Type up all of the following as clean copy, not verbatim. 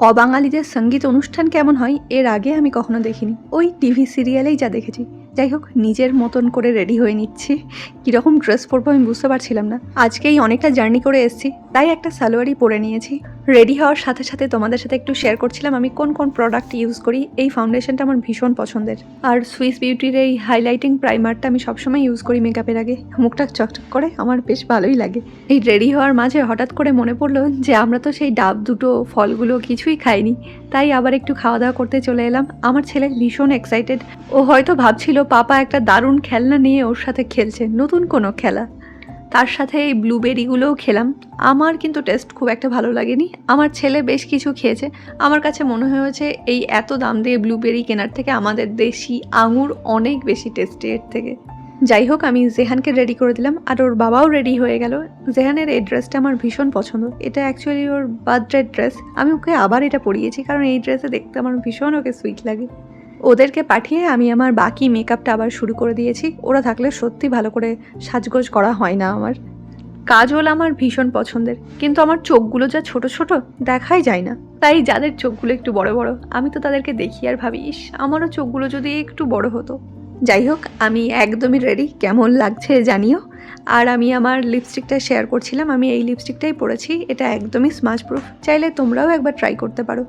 অবাঙালিদের সঙ্গীত অনুষ্ঠান কেমন হয় এর আগে আমি কখনো দেখিনি, ওই টিভি সিরিয়ালেই যা দেখেছি। যাই হোক, নিজের মতন করে রেডি হয়ে নিচ্ছি। কীরকম ড্রেস পরবো আমি বুঝতে পারছিলাম না। আজকেই অনেকটা জার্নি করে এসেছি, তাই একটা সালোয়ারই পরে নিয়েছি। রেডি হওয়ার সাথে সাথে তোমাদের সাথে একটু শেয়ার করছিলাম আমি কোন কোন প্রোডাক্ট ইউজ করি। এই ফাউন্ডেশনটা আমার ভীষণ পছন্দের, আর সুইস বিউটির এই হাইলাইটিং প্রাইমারটা আমি সবসময় ইউজ করি মেকআপের আগে। মুখটা চকচক করে, আমার বেশ ভালোই লাগে। এই রেডি হওয়ার মাঝে হঠাৎ করে মনে পড়লো যে আমরা তো সেই ডাব দুটো ফলগুলো কিছুই খাইনি, তাই আবার একটু খাওয়া দাওয়া করতে চলে এলাম। আমার ছেলে ভীষণ এক্সাইটেড, ও হয়তো ভাবছিল পাপা একটা দারুণ খেলনা নিয়ে ওর সাথে খেলছে, নতুন কোনো খেলা। তার সাথে এই ব্লুবেরিগুলোও খেলাম। আমার কিন্তু টেস্ট খুব একটা ভালো লাগেনি, আমার ছেলে বেশ কিছু খেয়েছে। আমার কাছে মনে হয়েছে এই এত দাম দিয়ে ব্লুবেরি কেনার থেকে আমাদের দেশি আঙুর অনেক বেশি টেস্টি এর থেকে। যাই হোক, আমি জেহানকে রেডি করে দিলাম আর ওর বাবাও রেডি হয়ে গেল। জেহানের এই ড্রেসটা আমার ভীষণ পছন্দ, এটা অ্যাকচুয়ালি ওর বার্থডে ড্রেস। আমি ওকে আবার এটা পরিয়েছি কারণ এই ড্রেসে দেখতে আমার ভীষণ ওকে সুইট লাগে। ওদেরকে পাঠিয়ে আমি আমার বাকি মেকআপটা আবার শুরু করে দিয়েছি। ওরা থাকলে সত্যি ভালো করে সাজগোজ করা হয় না আমার। কাজল আমার ভীষণ পছন্দের, কিন্তু আমার চোখগুলো যা ছোট ছোট দেখাই যায় না। তাই যাদের চোখগুলো একটু বড় বড়, আমি তো তাদেরকে দেখি আর ভাবি, ইস আমারও চোখগুলো যদি একটু বড় হতো। যাই হোক, আমি একদমই রেডি, কেমন লাগছে জানিও। আর আমি আমার লিপস্টিকটা শেয়ার করছিলাম, আমি এই লিপস্টিকটাই পরেছি, এটা একদমই স্মাচ প্রুফ, চাইলে তোমরাও একবার ট্রাই করতে পারো।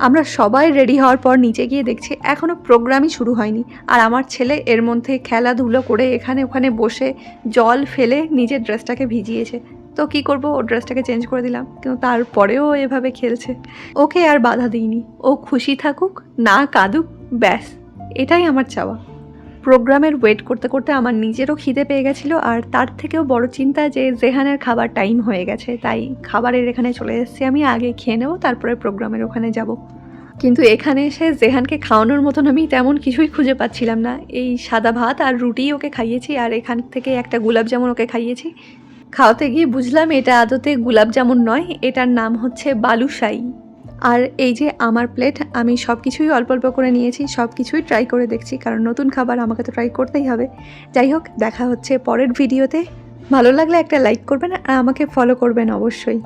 আমরা সবাই রেডি হওয়ার পর নিচে গিয়ে দেখছি এখনও প্রোগ্রামই শুরু হয়নি, আর আমার ছেলে এর মধ্যে খেলাধুলো করে এখানে ওখানে বসে জল ফেলে নিজের ড্রেসটাকে ভিজিয়েছে। তো কি করব, ও ড্রেসটাকে চেঞ্জ করে দিলাম, কিন্তু তারপরেও এভাবে খেলছে। ওকে আর বাধা দিইনি, ও খুশি থাকুক, না কাঁদুক, ব্যাস এটাই আমার চাওয়া। প্রোগ্রামের ওয়েট করতে করতে আমার নিজেরও খিদে পেয়ে গেছিলো, আর তার থেকেও বড় চিন্তা যে জেহানের খাবার টাইম হয়ে গেছে, তাই খাবারের এখানে চলে এসেছি। আমি আগে খেয়ে নেবো, তারপরে প্রোগ্রামের ওখানে যাব। কিন্তু এখানে এসে জেহানকে খাওয়ানোর মতন আমি তেমন কিছুই খুঁজে পাচ্ছিলাম না। এই সাদা ভাত আর রুটি ওকে খাইয়েছি, আর এখান থেকে একটা গোলাপ জামুন ওকে খাইয়েছি। খাওয়াতে গিয়ে বুঝলাম এটা আদতে গোলাপ জামুন নয়, এটার নাম হচ্ছে বালুশাই। আর এই যে আমার প্লেট, আমি সব কিছুই অল্প অল্প করে নিয়েছি, সব কিছুই ট্রাই করে দেখছি, কারণ নতুন খাবার আমাকে তো ট্রাই করতেই হবে। যাই হোক, দেখা হচ্ছে পরের ভিডিওতে। ভালো লাগলে একটা লাইক করবেন আর আমাকে ফলো করবেন অবশ্যই।